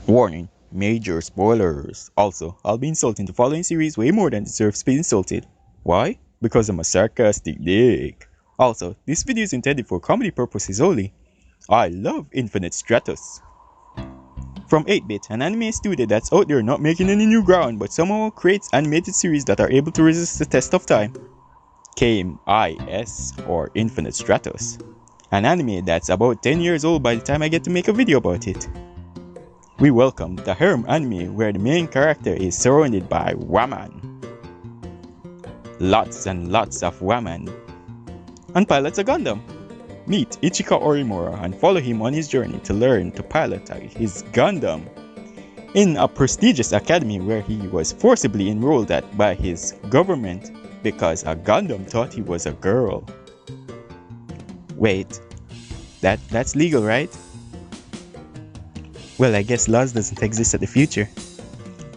Warning, major spoilers. Also, I'll be insulting the following series way more than deserves to be insulted. Why? Because I'm a sarcastic dick. Also, this video is intended for comedy purposes only. I love Infinite Stratos. From 8-Bit, an anime studio that's out there not making any new ground but somehow creates animated series that are able to resist the test of time, came IS, or Infinite Stratos. An anime that's about 10 years old by the time I get to make a video about it. We welcome the Harem anime where the main character is surrounded by women. Lots and lots of women. And pilots a Gundam. Meet Ichika Orimura and follow him on his journey to learn to pilot his Gundam in a prestigious academy where he was forcibly enrolled at by his government because a Gundam thought he was a girl. Wait, that's legal, right? Well, I guess laws doesn't exist at the future.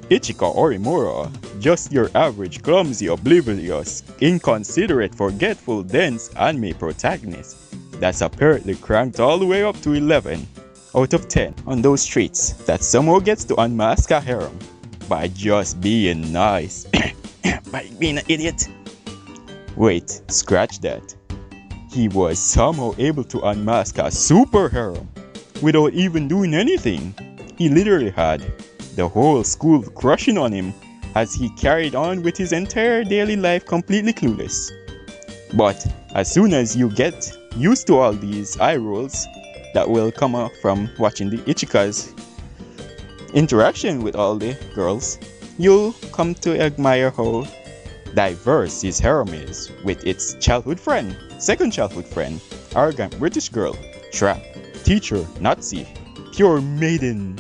Ichika Orimura, just your average clumsy, oblivious, inconsiderate, forgetful, dense anime protagonist that's apparently cranked all the way up to 11 out of 10 on those streets that somehow gets to unmask a harem by just being nice. By being an idiot. Wait, scratch that. He was somehow able to unmask a super harem without even doing anything. He literally had the whole school crushing on him as he carried on with his entire daily life completely clueless. But as soon as you get used to all these eye rolls that will come up from watching the Ichika's interaction with all the girls, you'll come to admire how diverse his harem is, with its childhood friend, second childhood friend, arrogant British girl, trap, teacher, Nazi, pure maiden,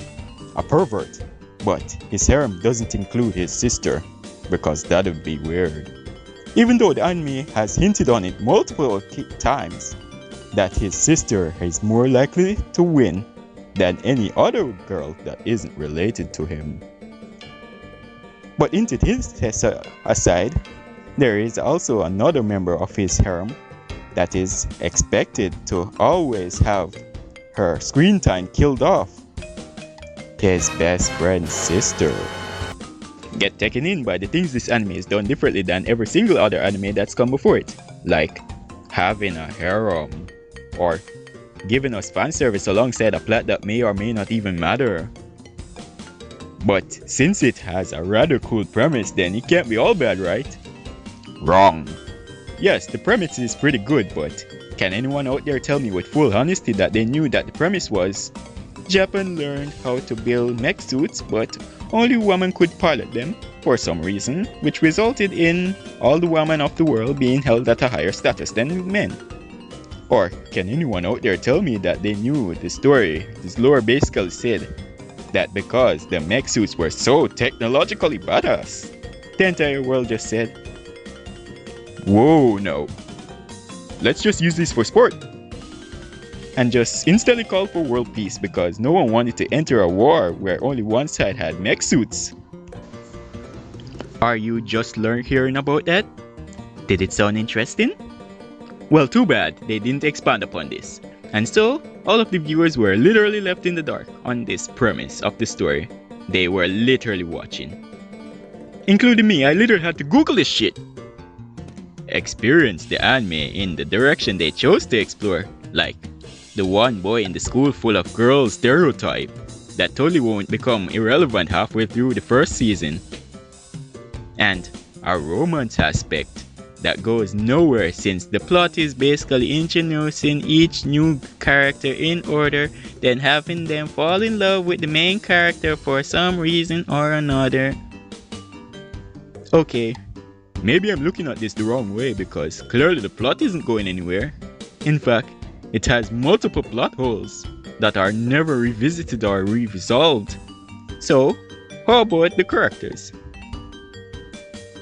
a pervert. But his harem doesn't include his sister, because that would be weird. Even though the anime has hinted on it multiple times that his sister is more likely to win than any other girl that isn't related to him. But inconsistencies aside, there is also another member of his harem that is expected to always have her screen time killed off. His best friend's sister. Get taken in by the things this anime has done differently than every single other anime that's come before it, like having a harem, or giving us fan service alongside a plot that may or may not even matter. But since it has a rather cool premise, then it can't be all bad, right? Wrong. Yes, the premise is pretty good, but can anyone out there tell me with full honesty that they knew that the premise was Japan learned how to build mech suits, but only women could pilot them for some reason, which resulted in all the women of the world being held at a higher status than men? Or can anyone out there tell me that they knew the story, this lore basically said that because the mech suits were so technologically badass, the entire world just said, whoa, no, let's just use this for sport, and just instantly call for world peace because no one wanted to enter a war where only one side had mech suits. Are you just hearing about that? Did it sound interesting? Well, too bad they didn't expand upon this, and so all of the viewers were literally left in the dark on this premise of the story they were literally watching. Including me, I literally had to Google this shit. Experience the anime in the direction they chose to explore, like the one boy in the school full of girls stereotype that totally won't become irrelevant halfway through the first season, and a romance aspect that goes nowhere since the plot is basically introducing each new character in order, then having them fall in love with the main character for some reason or another. Okay, maybe I'm looking at this the wrong way because clearly the plot isn't going anywhere. In fact, it has multiple plot holes that are never revisited or resolved. So, how about the characters?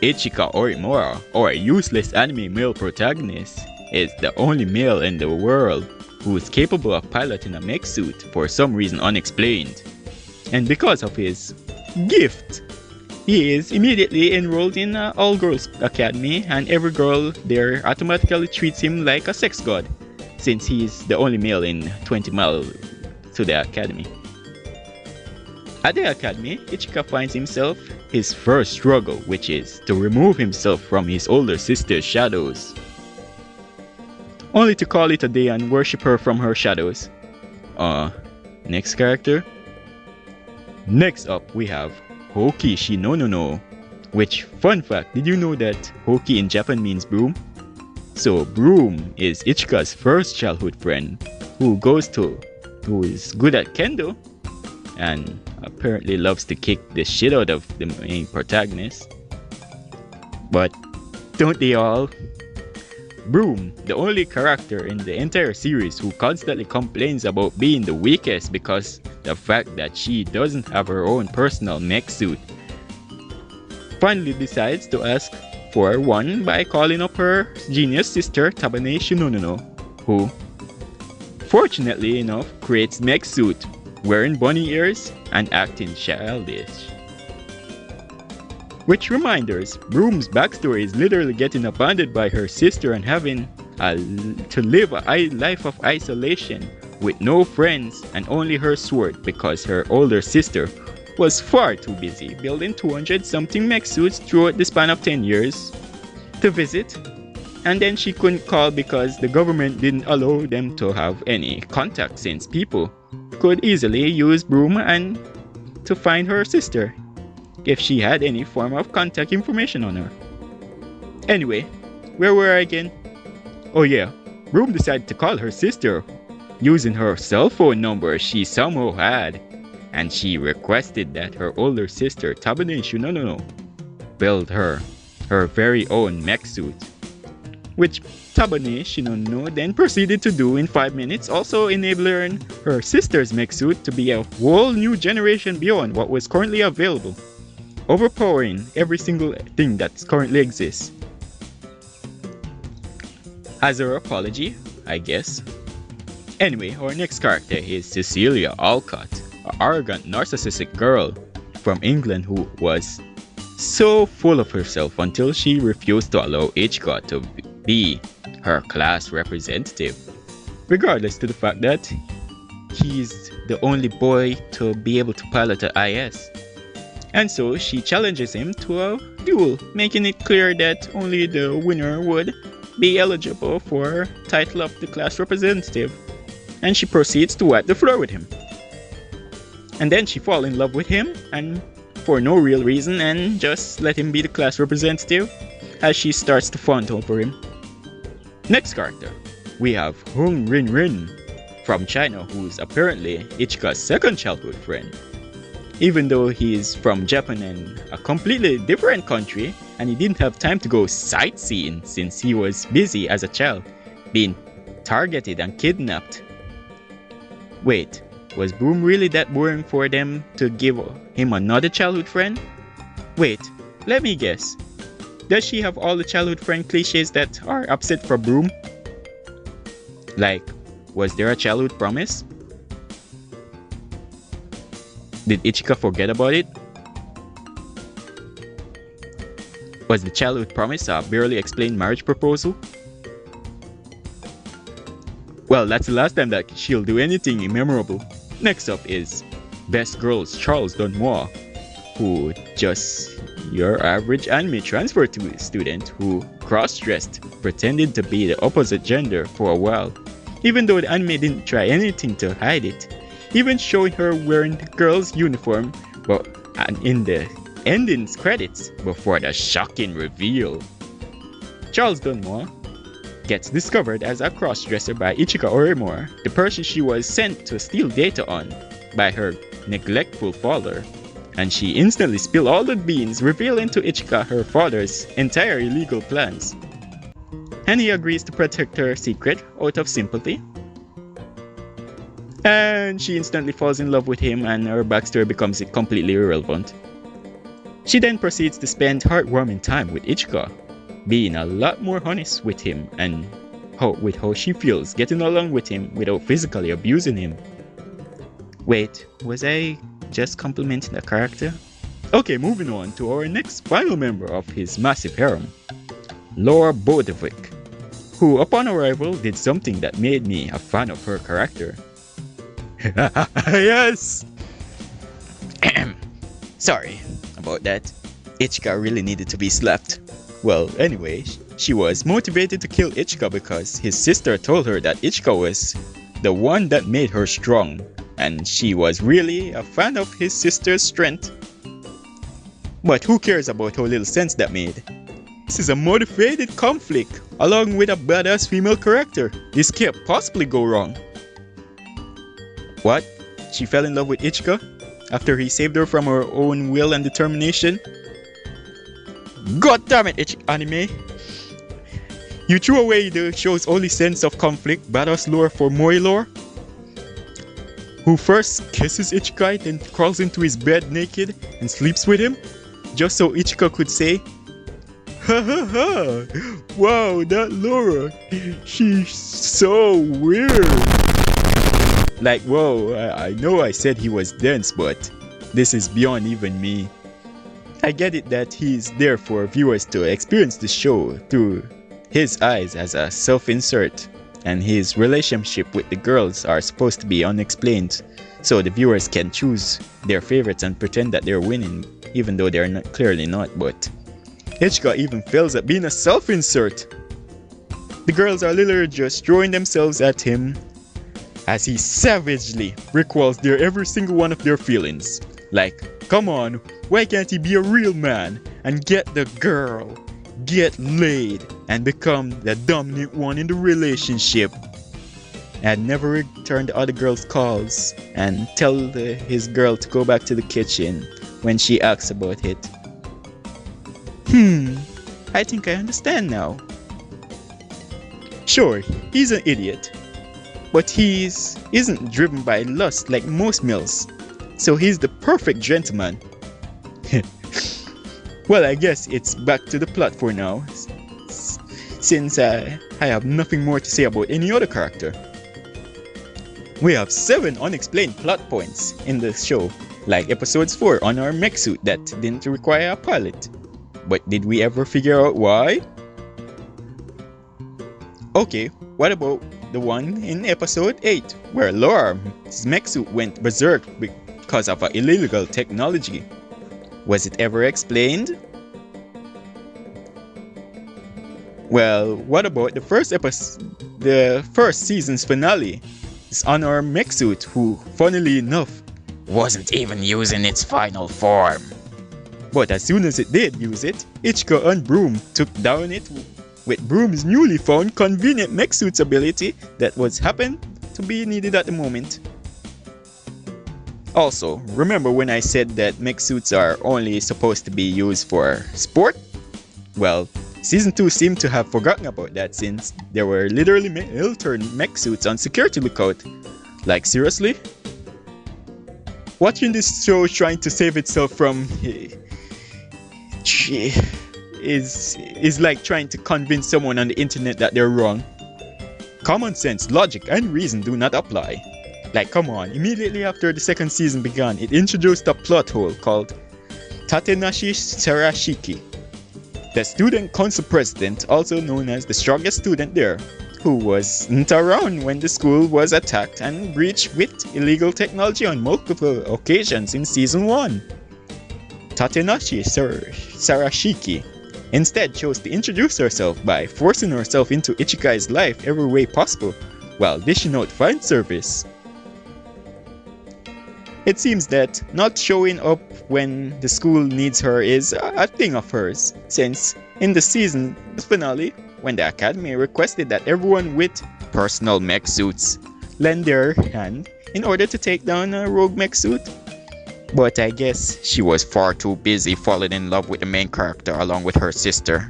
Ichika Orimura, or a useless anime male protagonist, is the only male in the world who is capable of piloting a mech suit for some reason unexplained. And because of his gift, he is immediately enrolled in an all-girls academy, and every girl there automatically treats him like a sex god, since he's the only male in 20 miles to the academy. At the academy, Ichika finds himself his first struggle, which is to remove himself from his older sister's shadows. Only to call it a day and worship her from her shadows. Next character. Next up, we have Hoki Shinonono. Which, fun fact, did you know that Hoki in Japan means broom? So, broom is Ichika's first childhood friend who is good at kendo and apparently loves to kick the shit out of the main protagonist. But don't they all? Broom, the only character in the entire series who constantly complains about being the weakest because the fact that she doesn't have her own personal mech suit, finally decides to ask for one by calling up her genius sister Tabane Shinonono, who, fortunately enough, creates mech suit, wearing bunny ears and acting childish. Which reminders, Broom's backstory is literally getting abandoned by her sister and having to live a life of isolation with no friends and only her sword because her older sister was far too busy building 200-something mech suits throughout the span of 10 years to visit, and then she couldn't call because the government didn't allow them to have any contact since people could easily use Broom and to find her sister if she had any form of contact information on her. Anyway, where were I again? Oh yeah, Broom decided to call her sister using her cell phone number she somehow had, and she requested that her older sister Tabane Shinonono build her very own mech suit, which Tabane Shinonono then proceeded to do in 5 minutes, also enabling her sister's mech suit to be a whole new generation beyond what was currently available, overpowering every single thing that currently exists. As her apology, I guess. Anyway, our next character is Cecilia Alcott, an arrogant, narcissistic girl from England who was so full of herself until she refused to allow Ichika to be her class representative, regardless to the fact that he's the only boy to be able to pilot an IS. And so she challenges him to a duel, making it clear that only the winner would be eligible for title of the class representative. And she proceeds to wipe the floor with him. And then she falls in love with him, and for no real reason, and just let him be the class representative as she starts to fawn over him. Next character, we have Hung Rin Rin from China, who's apparently Ichika's second childhood friend. Even though he's from Japan and a completely different country, and he didn't have time to go sightseeing since he was busy as a child, being targeted and kidnapped. Wait, was Broom really that boring for them to give him another childhood friend? Wait, let me guess. Does she have all the childhood friend cliches that are upset for Broom? Like, was there a childhood promise? Did Ichika forget about it? Was the childhood promise a barely explained marriage proposal? Well, that's the last time that she'll do anything memorable. Next up is Best Girls Charles Dunmois, who just your average anime transfer student who cross-dressed, pretended to be the opposite gender for a while, even though the anime didn't try anything to hide it, even showing her wearing the girl's uniform and in the endings credits before the shocking reveal. Charles Dunmois gets discovered as a cross-dresser by Ichika Orimura, the person she was sent to steal data on by her neglectful father, and she instantly spills all the beans, revealing to Ichika her father's entire illegal plans. And he agrees to protect her secret out of sympathy. And she instantly falls in love with him, and her backstory becomes completely irrelevant. She then proceeds to spend heartwarming time with Ichika, being a lot more honest with him and with how she feels getting along with him without physically abusing him. Wait, was I just complimenting the character? Okay, moving on to our next final member of his massive harem, Laura Bodevic, who upon arrival did something that made me a fan of her character. Yes! Sorry about that. Ichika really needed to be slapped. Well, anyway, she was motivated to kill Ichika because his sister told her that Ichika was the one that made her strong, and she was really a fan of his sister's strength. But who cares about how little sense that made? This is a motivated conflict, along with a badass female character. This can't possibly go wrong. What? She fell in love with Ichika after he saved her from her own will and determination? God damn it, anime! You threw away the show's only sense of conflict, badass lore for Moe lore? Who first kisses Ichika, then crawls into his bed naked and sleeps with him? Just so Ichika could say, "Ha ha ha! Wow, that Laura, she's so weird." Like, whoa, I know I said he was dense, but this is beyond even me. I get it that he's there for viewers to experience the show through his eyes as a self-insert, and his relationship with the girls are supposed to be unexplained, so the viewers can choose their favorites and pretend that they're winning, even though they're not, clearly not. But Ichika even fails at being a self-insert. The girls are literally just throwing themselves at him as he savagely recalls their every single one of their feelings. Like, come on, why can't he be a real man and get the girl, get laid, and become the dominant one in the relationship? And never return the other girl's calls and tell his girl to go back to the kitchen when she asks about it. I think I understand now. Sure, he's an idiot, but he isn't driven by lust like most males, so he's the perfect gentleman. Well, I guess it's back to the plot for now, since I have nothing more to say about any other character. We have 7 unexplained plot points in the show, like episodes 4 on our mech suit that didn't require a pilot. But did we ever figure out why? Okay, what about the one in episode 8, where Laura's mech suit went berserk because of an illegal technology? Was it ever explained? Well, what about the first season's finale? It's on our mech suit, who, funnily enough, wasn't even using its final form. But as soon as it did use it, Ichika and Broom took down it with Broom's newly found convenient mech suit's ability that was happened to be needed at the moment. Also, remember when I said that mech suits are only supposed to be used for sport? Well, Season 2 seemed to have forgotten about that, since there were literally military mech suits on security lookout. Like, seriously? Watching this show trying to save itself from is like trying to convince someone on the internet that they're wrong. Common sense, logic, and reason do not apply. Like, come on, immediately after the second season began, it introduced a plot hole called Tatenashi Sarashiki, the student council president, also known as the strongest student there, who wasn't around when the school was attacked and breached with illegal technology on multiple occasions in season 1. Tatenashi Sarashiki instead chose to introduce herself by forcing herself into Ichika's life every way possible, while dishing out fan service. It seems that not showing up when the school needs her is a thing of hers, since in the season finale, when the academy requested that everyone with personal mech suits lend their hand in order to take down a rogue mech suit. But I guess she was far too busy falling in love with the main character along with her sister,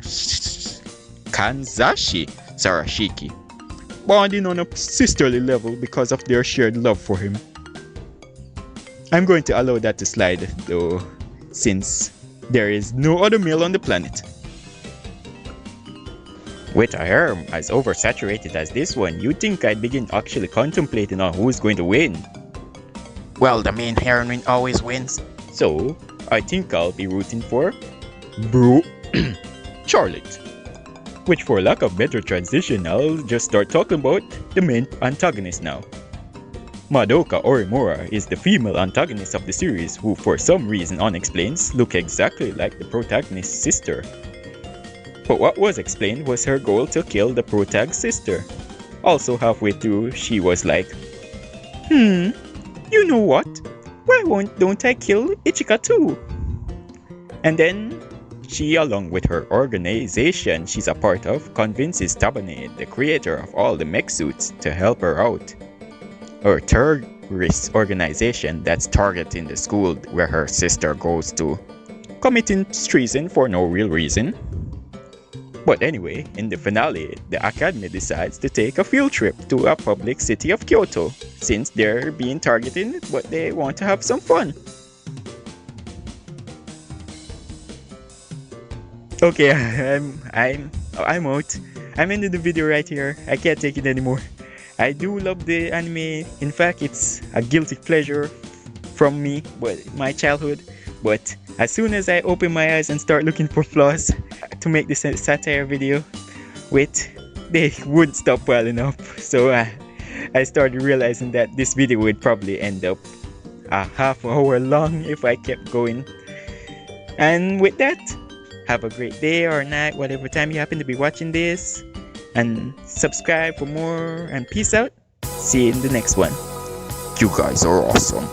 Kanzashi Sarashiki, bonding on a sisterly level because of their shared love for him. I'm going to allow that to slide though, since there is no other male on the planet. With a harem as oversaturated as this one, you'd think I'd begin actually contemplating on who's going to win. Well, the main heroine always wins, so I think I'll be rooting for Charlotte. Which, for lack of better transition, I'll just start talking about the main antagonist now. Madoka Orimura is the female antagonist of the series who for some reason unexplained look exactly like the protagonist's sister. But what was explained was her goal to kill the protag's sister. Also halfway through she was like, you know what? Why don't I kill Ichika too? And then she, along with her organization she's a part of, convinces Tabane, the creator of all the mech suits, to help her out. Her terrorist organization that's targeting the school where her sister goes to, committing treason for no real reason. But anyway, in the finale, the academy decides to take a field trip to a public city of Kyoto, since they're being targeted but they want to have some fun. Okay, I'm out. I'm ending the video right here. I can't take it anymore. I do love the anime. In fact, it's a guilty pleasure from me, but my childhood. But as soon as I open my eyes and start looking for flaws to make this satire video, they wouldn't stop piling up. So I started realizing that this video would probably end up a half hour long if I kept going. And with that, have a great day or night, whatever time you happen to be watching this. And subscribe for more, and peace out. See you in the next one. You guys are awesome.